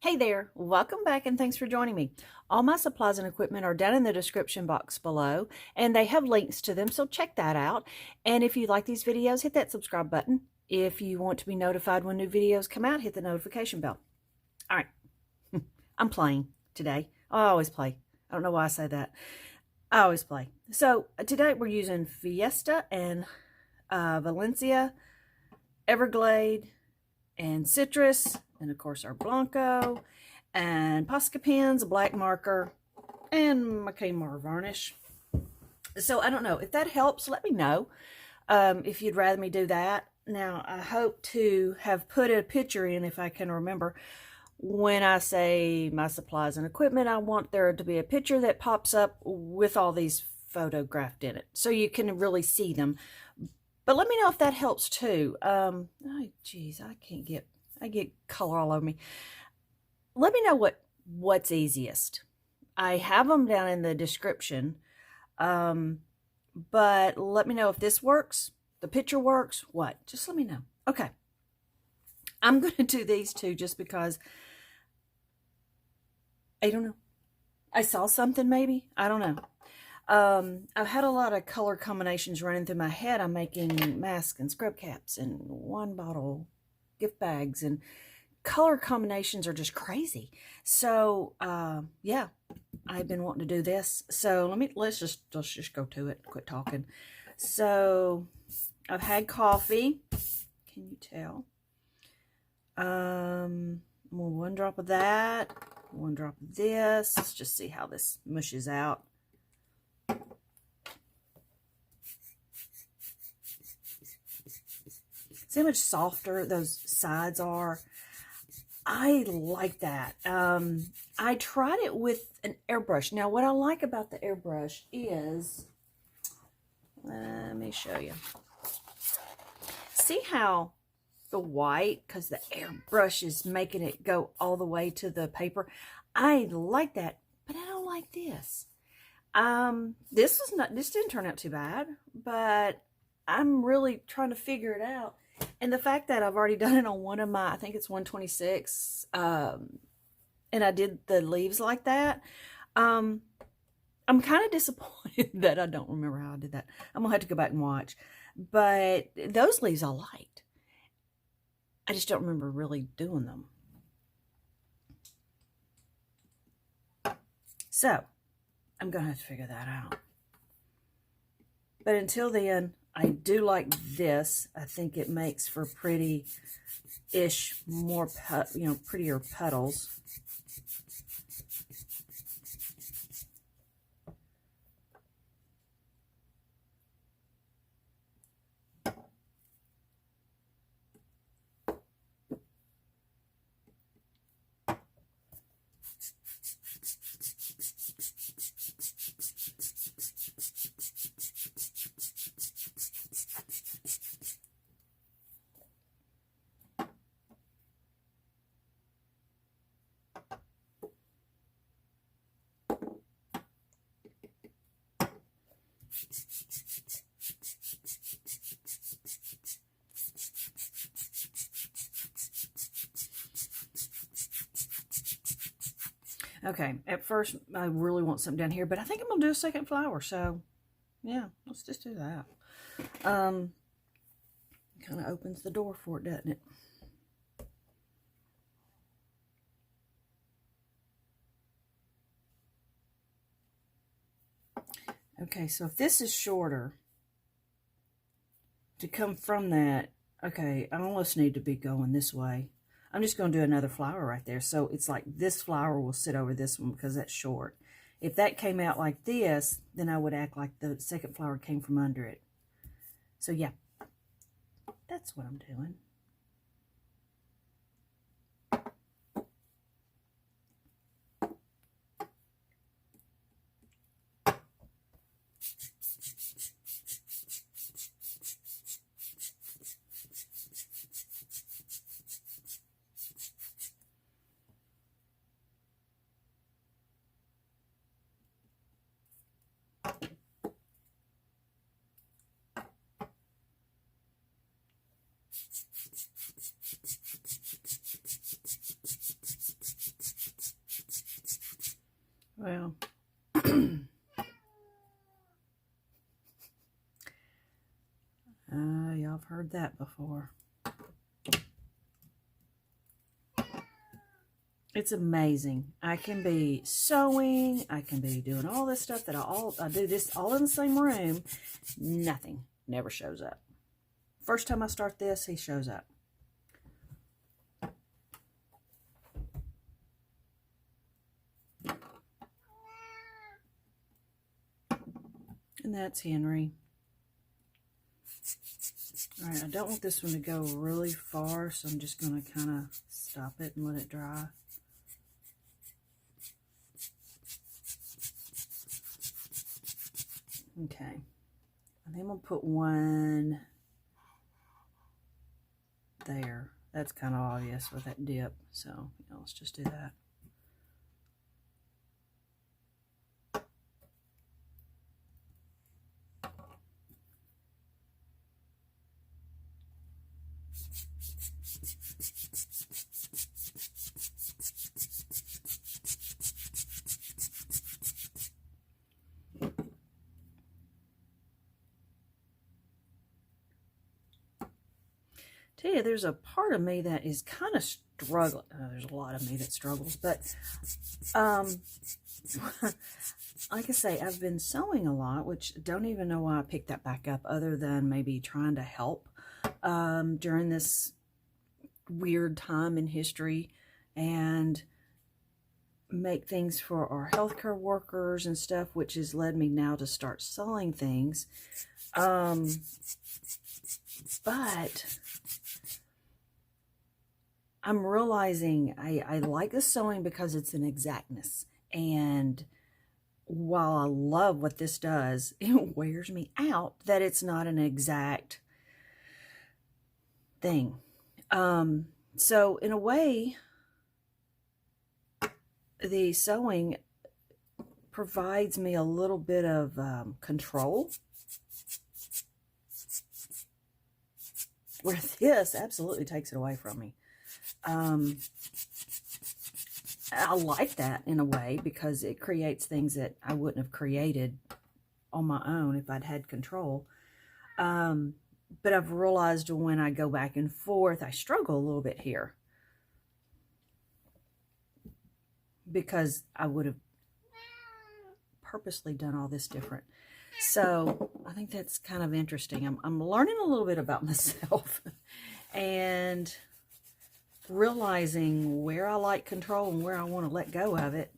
Hey there, welcome back and thanks for joining me. All my supplies and equipment are down in the description box below and they have links to them, so check that out. And if you like these videos, hit that subscribe button. If you want to be notified when new videos come out, hit the notification bell. All right, I'm playing today. I always play. I don't know why I say that. I always play. So today we're using Fiesta and Valencia, Everglade, and Citrus, and of course our Blanco, and Posca pens, a black marker, and my Kmart varnish. So I don't know if that helps. Let me know if you'd rather me do that. Now I hope to have put a picture in, if I can remember. When I say my supplies and equipment, I want there to be a picture that pops up with all these photographed in it, so you can really see them. But let me know if that helps too. Oh, geez, I get color all over me. Let me know what's easiest. I have them down in the description, but let me know if this works, the picture works, what. Just let me know. Okay. I'm going to do these two just because, I don't know. I saw something maybe. I don't know. I've had a lot of color combinations running through my head. I'm making masks and scrub caps and one bottle gift bags, and color combinations are just crazy. So yeah, I've been wanting to do this. So let's just go to it. Quit talking. So I've had coffee. Can you tell? One drop of that, one drop of this. Let's just see how this mushes out. See how much softer those sides are? I like that. I tried it with an airbrush. Now, what I like about the airbrush is, let me show you. See how the white, because the airbrush is making it go all the way to the paper. I like that, but I don't like this. This didn't turn out too bad, but I'm really trying to figure it out. And the fact that I've already done it on one of my, I think it's 126, and I did the leaves like that, I'm kind of disappointed that I don't remember how I did that. I'm going to have to go back and watch. But those leaves I liked. I just don't remember really doing them. So, I'm going to have to figure that out. But until then, I do like this. I think it makes for pretty-ish, more, prettier petals. Okay, at first I really want something down here, but I think I'm going to do a second flower, so yeah, let's just do that. Kind of opens the door for it, doesn't it? Okay, so if this is shorter, to come from that, okay, I almost need to be going this way. I'm just going to do another flower right there. So it's like this flower will sit over this one because that's short. If that came out like this, then I would act like the second flower came from under it. So yeah, that's what I'm doing. Well, y'all have heard that before. It's amazing. I can be sewing. I can be doing all this stuff that I do this all in the same room. Nothing never shows up. First time I start this, he shows up. And that's Henry. All right, I don't want this one to go really far, so I'm just going to kind of stop it and let it dry. Okay, and then we'll put one there. That's kind of obvious with that dip, so let's just do that. Tell you, there's a part of me that is kind of struggling. There's a lot of me that struggles, but like I say, I've been sewing a lot, which don't even know why I picked that back up, other than maybe trying to help during this weird time in history and make things for our healthcare workers and stuff, which has led me now to start selling things. But I'm realizing I like the sewing because it's an exactness. And while I love what this does, it wears me out that it's not an exact thing. So in a way, the sewing provides me a little bit of control, where this absolutely takes it away from me. I like that in a way because it creates things that I wouldn't have created on my own if I'd had control. But I've realized when I go back and forth, I struggle a little bit here because I would have purposely done all this different. So I think that's kind of interesting. I'm learning a little bit about myself and realizing where I like control and where I want to let go of it.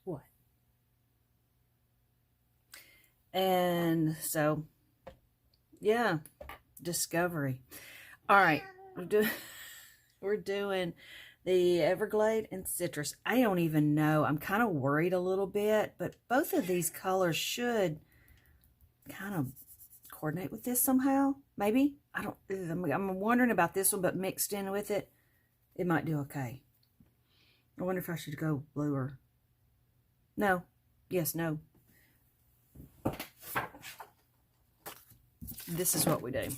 What? And so, yeah, discovery. All right, we're doing the Everglade and Citrus. I don't even know. I'm kind of worried a little bit, but both of these colors should kind of coordinate with this somehow. Maybe. I'm wondering about this one, but mixed in with it, it might do okay. I wonder if I should go blue or... No. Yes, no. This is what we do.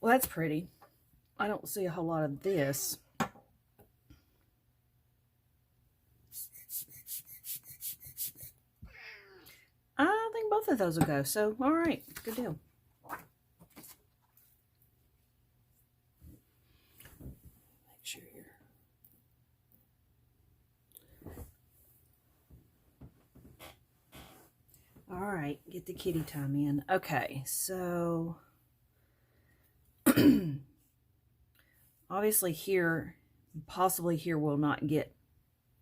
Well, that's pretty. I don't see a whole lot of this. I think both of those will go. So, all right. Good deal. Make sure here. All right. Get the kitty time in. Okay. So... obviously here, possibly here will not get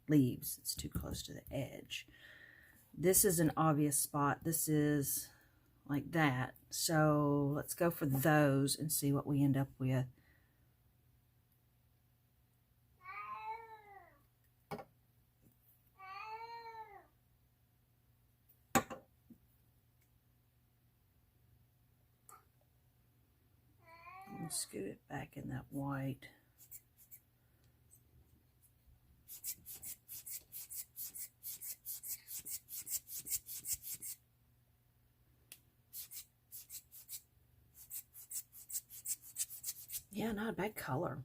leaves. It's too close to the edge. This is an obvious spot. This is like that. So let's go for those and see what we end up with. Scoot it back in that white. Yeah, not a bad color.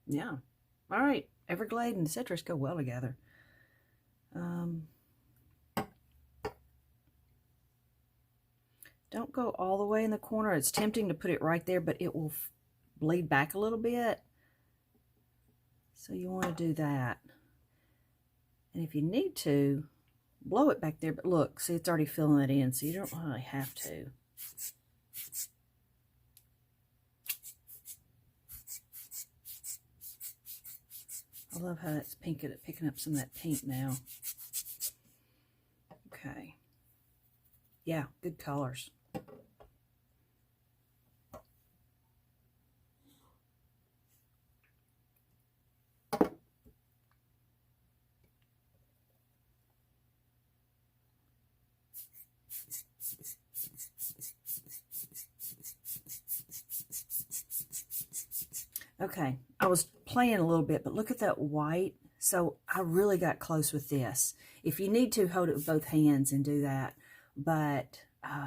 Yeah. All right. Everglade and citrus go well together. Don't go all the way in the corner. It's tempting to put it right there, but it will bleed back a little bit. So you want to do that. And if you need to, blow it back there. But look, see, it's already filling it in, so you don't really have to. I love how it's picking up some of that pink now. Okay. Yeah, good colors. Okay, I was playing a little bit, but look at that white. So I really got close with this. If you need to, hold it with both hands and do that. But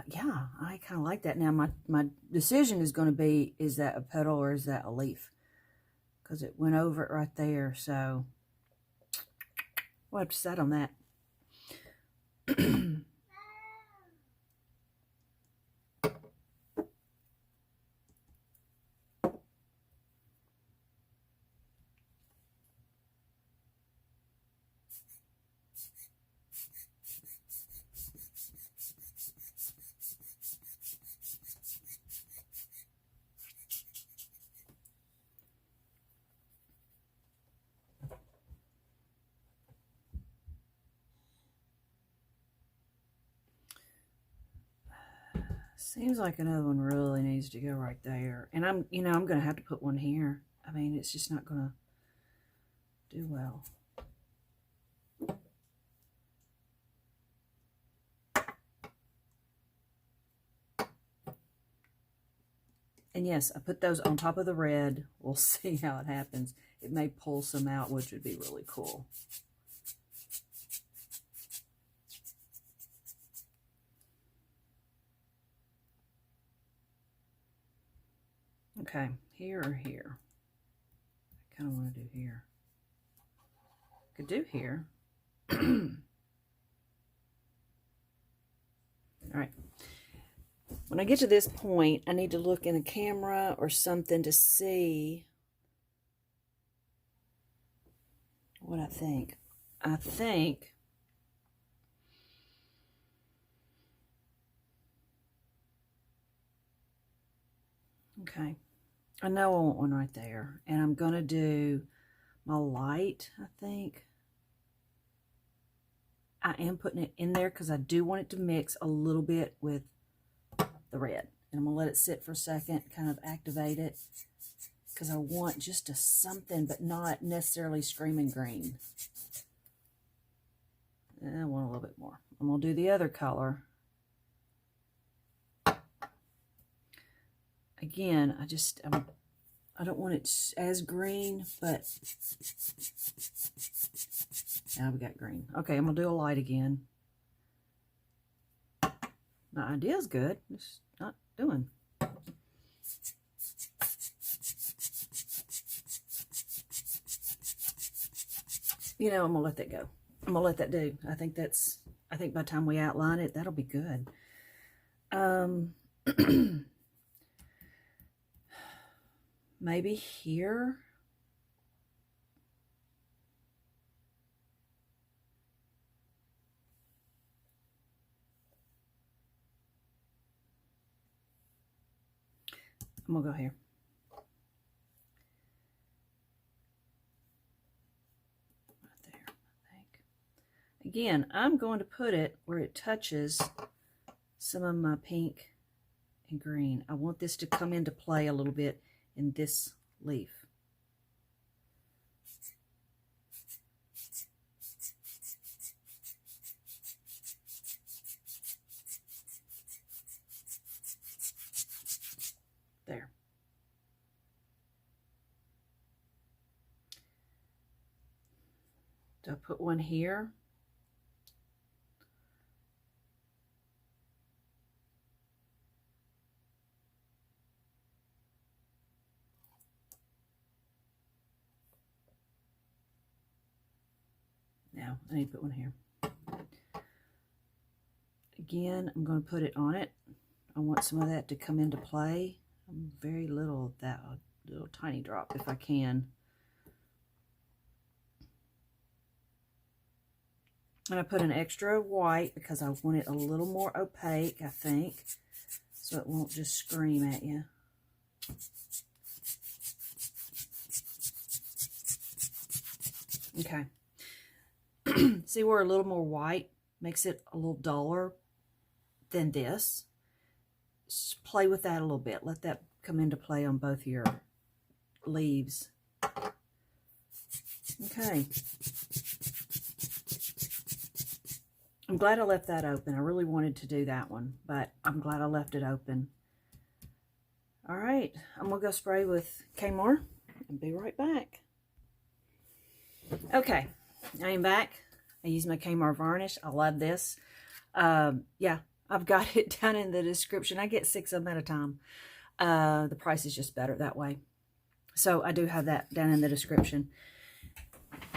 yeah, I kind of like that. Now my decision is going to be, is that a petal or is that a leaf? Because it went over it right there. So we'll have to decide on that. Seems like another one really needs to go right there. And I'm going to have to put one here. I mean, it's just not going to do well. And yes, I put those on top of the red. We'll see how it happens. It may pull some out, which would be really cool. Okay, here or here? I kind of want to do here. Could do here. All right. When I get to this point, I need to look in a camera or something to see what I think. I think okay. I know I want one right there. And I'm going to do my light, I think. I am putting it in there because I do want it to mix a little bit with the red. And I'm going to let it sit for a second, kind of activate it. Because I want just a something, but not necessarily screaming green. And I want a little bit more. I'm going to do the other color. Again, I don't want it as green, but now we got green. Okay, I'm going to do a light again. My idea's good. It's not doing. You know, I'm going to let that go. I'm going to let that do. I think by the time we outline it, that'll be good. Maybe here. I'm going to go here. Right there, I think. Again, I'm going to put it where it touches some of my pink and green. I want this to come into play a little bit in this leaf. There. Do I put one here? No, I need to put one here. Again, I'm going to put it on it. I want some of that to come into play. Very little of that, a little tiny drop if I can. And I put an extra white because I want it a little more opaque, I think, so it won't just scream at you. Okay. See where a little more white makes it a little duller than this? Just play with that a little bit. Let that come into play on both your leaves. Okay. I'm glad I left that open. I really wanted to do that one, but I'm glad I left it open. All right, I'm gonna go spray with Kmart and be right back. Okay, I am back. I use my Kmart varnish. I love this. Yeah, I've got it down in the description. I get 6 of them at a time. The price is just better that way. So I do have that down in the description.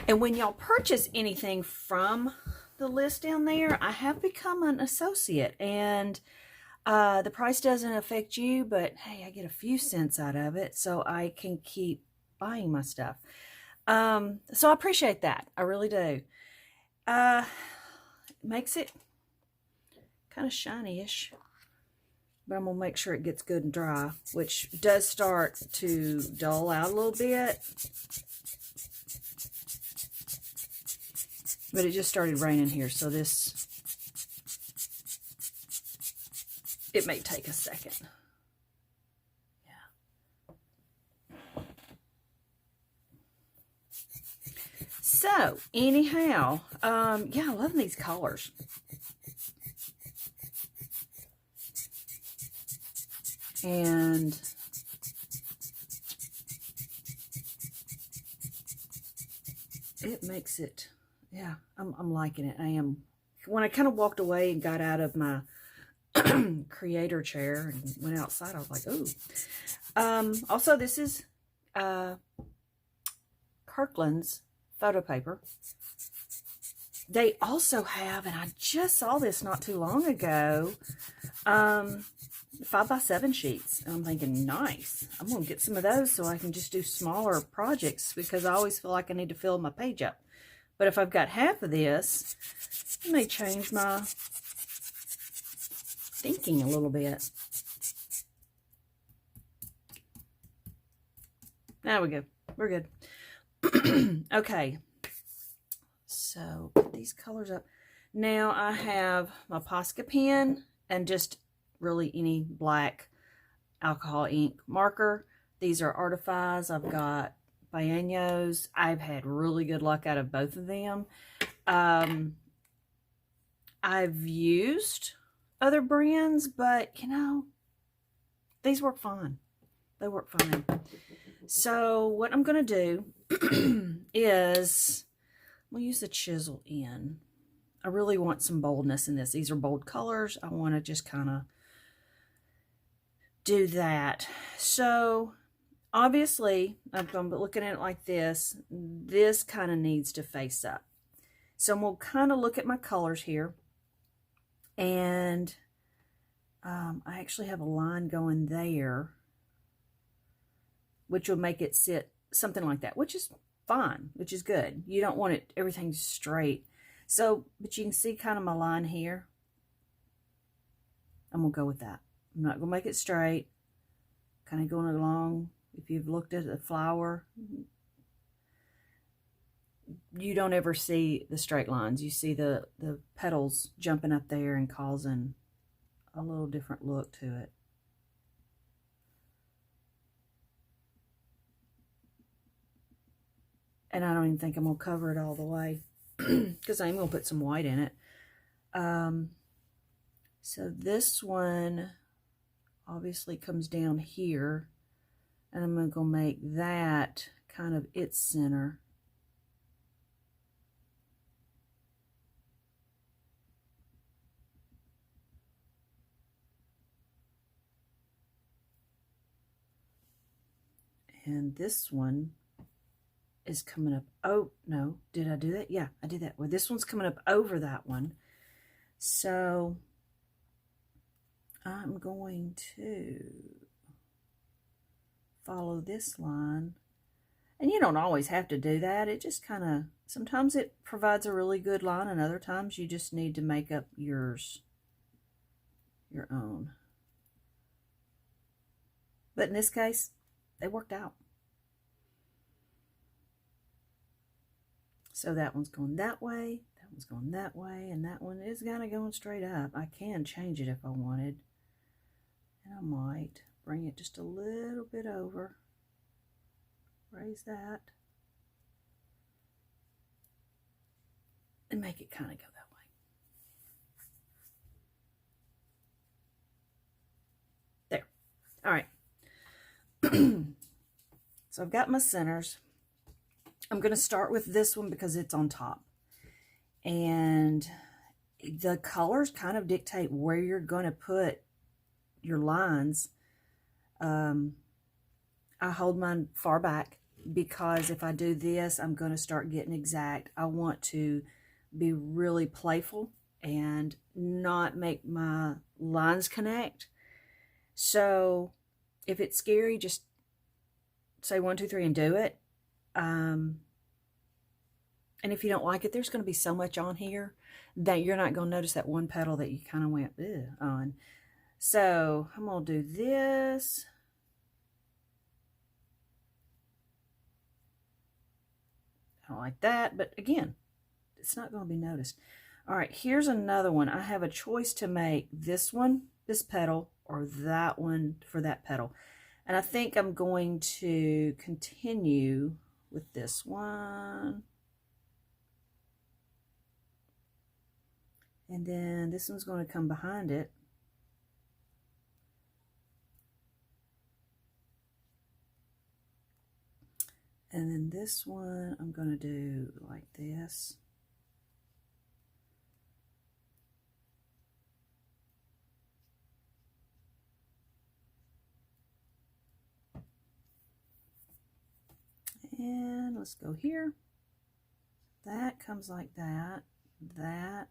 And when y'all purchase anything from the list down there, I have become an associate, and the price doesn't affect you, but hey, I get a few cents out of it, so I can keep buying my stuff. So I appreciate that. I really do. It makes it kind of shiny-ish, but I'm gonna make sure it gets good and dry, which does start to dull out a little bit. But it just started raining here, so this, it may take a second. Yeah. So, anyhow, yeah, I love these colors. And it makes it, yeah, I'm liking it. I am. When I kind of walked away and got out of my creator chair and went outside, I was like, ooh. Also, this is Kirkland's photo paper. They also have, and I just saw this not too long ago, 5x7 sheets. And I'm thinking, nice. I'm going to get some of those so I can just do smaller projects, because I always feel like I need to fill my page up. But if I've got half of this, it may change my thinking a little bit. There we go. We're good. Okay. So put these colors up. Now I have my Posca pen and just really any black alcohol ink marker. These are Artifies. I've got Baños. I've had really good luck out of both of them. I've used other brands, but you know, these work fine. They work fine. So what I'm going to do is I'm going to use the chisel in. I really want some boldness in this. These are bold colors. I want to just kind of do that. So obviously, if I'm looking at it like this, this kind of needs to face up. So I'm going to kind of look at my colors here. And I actually have a line going there, which will make it sit something like that, which is fine, which is good. You don't want it, everything straight. So, but you can see kind of my line here. I'm going to go with that. I'm not going to make it straight. Kind of going along. If you've looked at the flower, you don't ever see the straight lines. You see the petals jumping up there and causing a little different look to it. And I don't even think I'm going to cover it all the way because I'm going to put some white in it. So this one obviously comes down here, and I'm going to make that kind of its center. And this one is coming up. Oh, no. Did I do that? Yeah, I did that. Well, this one's coming up over that one. So I'm going to follow this line. And you don't always have to do that. It just kind of, sometimes it provides a really good line, and other times you just need to make up your own. But in this case, they worked out. So that one's going that way, that one's going that way, and that one is kind of going straight up. I can change it if I wanted. And I might bring it just a little bit over. Raise that. And make it kind of go that way. There. All right. So I've got my centers. I'm going to start with this one because it's on top. And the colors kind of dictate where you're going to put your lines. I hold mine far back because if I do this, I'm going to start getting exact. I want to be really playful and not make my lines connect. So if it's scary, just say 1, 2, 3 and do it. And if you don't like it, there's going to be so much on here that you're not going to notice that one petal that you kind of went on. So I'm going to do this. I don't like that, but again, it's not going to be noticed. All right, here's another one. I have a choice to make this one, this petal, or that one for that petal. And I think I'm going to continue with this one. And then this one's going to come behind it. And then this one I'm going to do like this. And let's go here. That comes like that. That.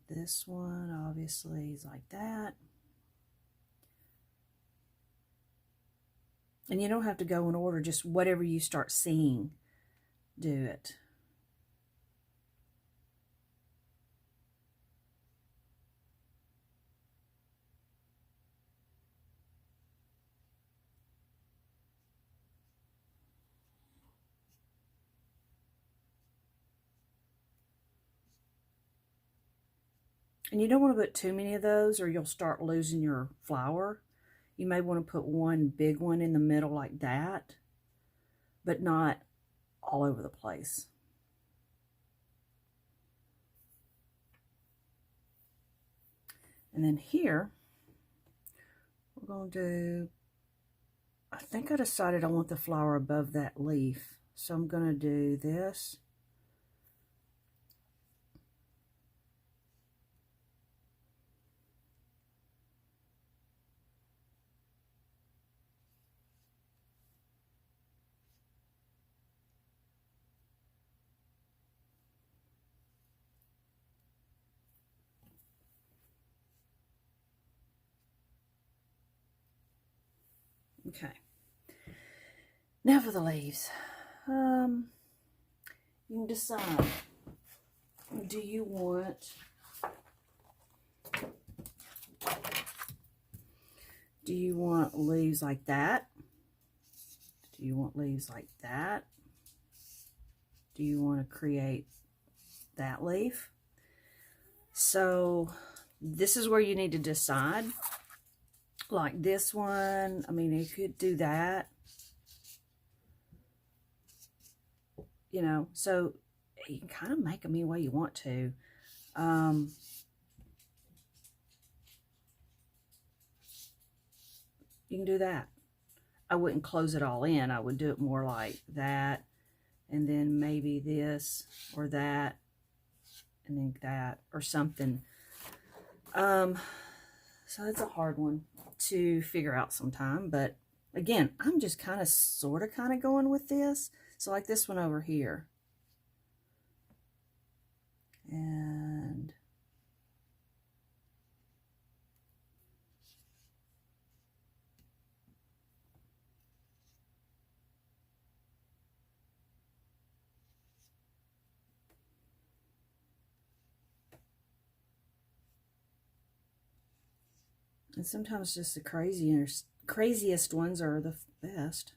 This one obviously is like that. And you don't have to go in order, just whatever you start seeing, do it. And you don't want to put too many of those or you'll start losing your flower. You may want to put one big one in the middle like that, but not all over the place. And then here, we're going to do, I think I decided I want the flower above that leaf. So I'm going to do this. Okay. Now for the leaves. You can decide. Do you want leaves like that? Do you want leaves like that? Do you want to create that leaf? So this is where you need to decide. Like this one, I mean, you could do that. You know, so you can kind of make them any way you want to. You can do that. I wouldn't close it all in. I would do it more like that, and then maybe this or that, and then that or something. So it's a hard one to figure out sometime, but Again, I'm just kind of sort of going with this. So like this one over here. And sometimes just the craziest ones are the best.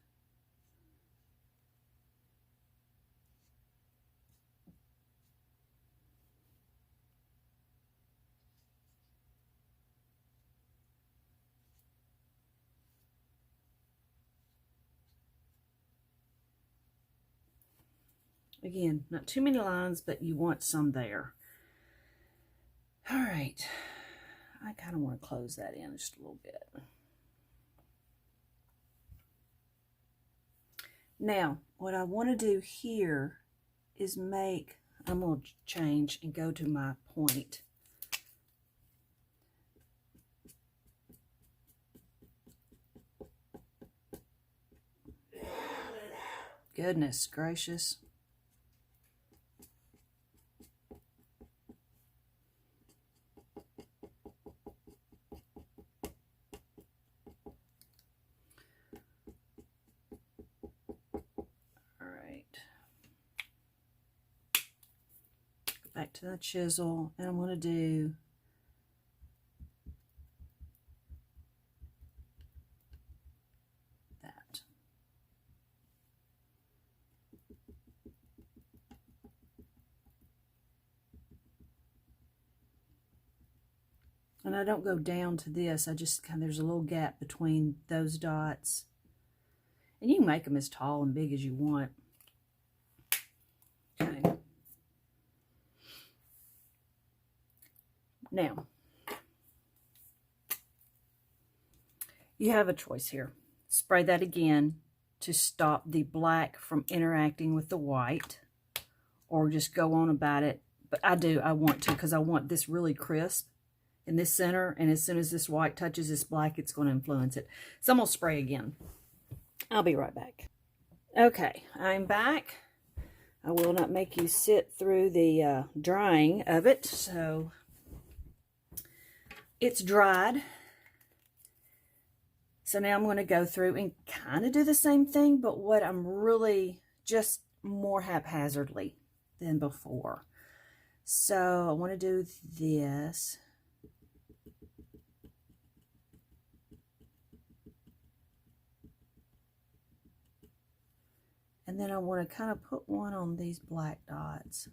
Again, not too many lines, but you want some there. All right. I kind of want to close that in just a little bit. Now, what I want to do here is I'm going to change and go to my point. Goodness gracious. Back to the chisel, and I'm going to do that. And I don't go down to this, I just there's a little gap between those dots. And you can make them as tall and big as you want. Okay. Now, you have a choice here. Spray that again to stop the black from interacting with the white, or just go on about it. But I want to, because I want this really crisp in this center, and as soon as this white touches this black, it's going to influence it. So I'm going to spray again. I'll be right back. Okay, I'm back. I will not make you sit through the drying of it, so it's dried. So now I'm going to go through and kind of do the same thing, but what I'm really just more haphazardly than before. So I want to do this. And then I want to kind of put one on these black dots.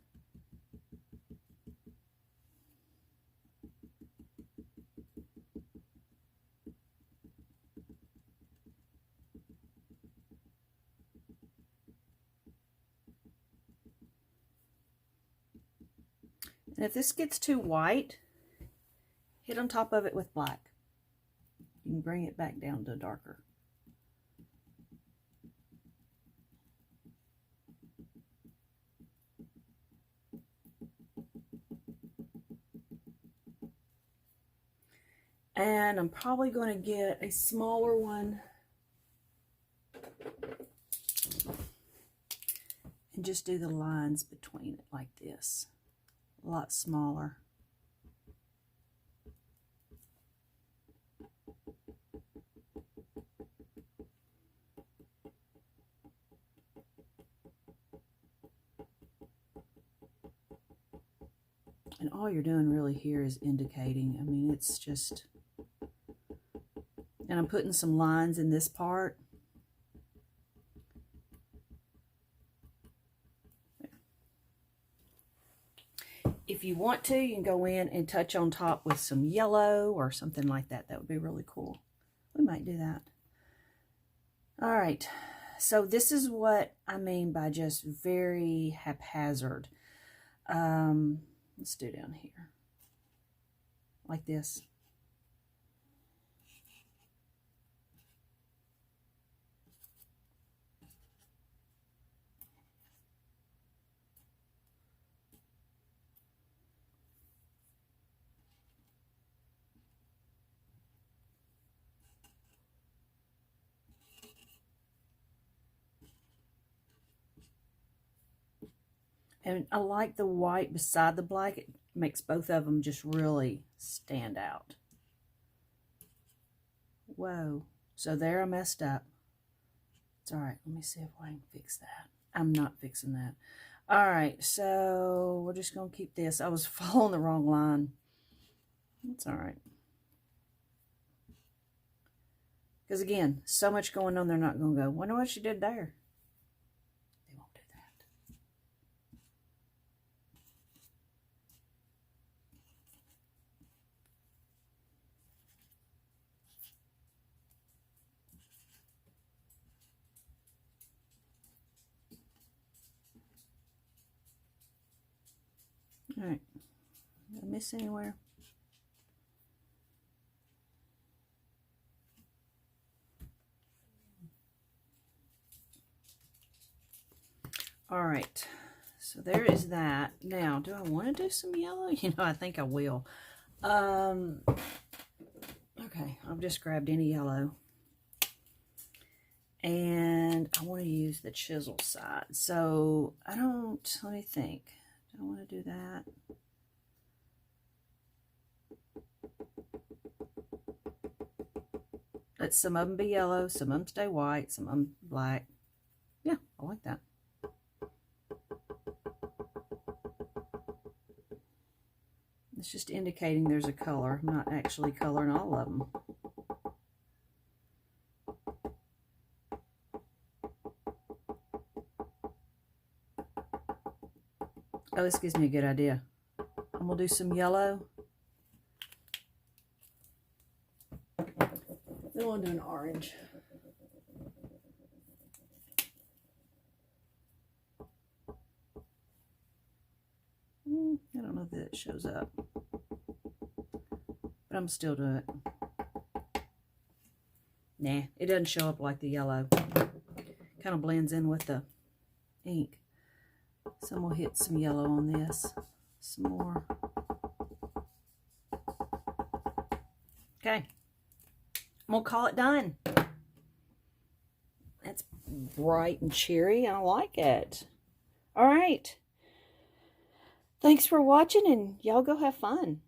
And if this gets too white, hit on top of it with black. You can bring it back down to darker. And I'm probably going to get a smaller one and just do the lines between it like this. A lot smaller. And all you're doing really here is indicating. I mean, it's just, and I'm putting some lines in this part. If you want to, you can go in and touch on top with some yellow or something like that. That would be really cool. We might do that. All right. So this is what I mean by just very haphazard. Let's do down here. Like this. And I like the white beside the black. It makes both of them just really stand out. Whoa. So there I messed up. It's all right. Let me see if I can fix that. I'm not fixing that. All right. So we're just going to keep this. I was following the wrong line. It's all right. Because again, so much going on, they're not going to go, wonder what she did there. They won't do that. All right. Did I miss anywhere? All right, so there is that. Now, do I want to do some yellow? You know, I think I will. Okay, I've just grabbed any yellow. And I want to use the chisel side. So, let me think. Do I want to do that? Let some of them be yellow, some of them stay white, some of them black. Yeah, I like that. It's just indicating there's a color. I'm not actually coloring all of them. Oh, this gives me a good idea. I'm going to do some yellow. Then we'll do an orange. I don't know that it shows up, but I'm still doing it. Nah, it doesn't show up like the yellow. Kind of blends in with the ink. So I'm going to hit some yellow on this. Some more. Okay. I'm going to call it done. That's bright and cheery. I like it. All right. Thanks for watching, and y'all go have fun.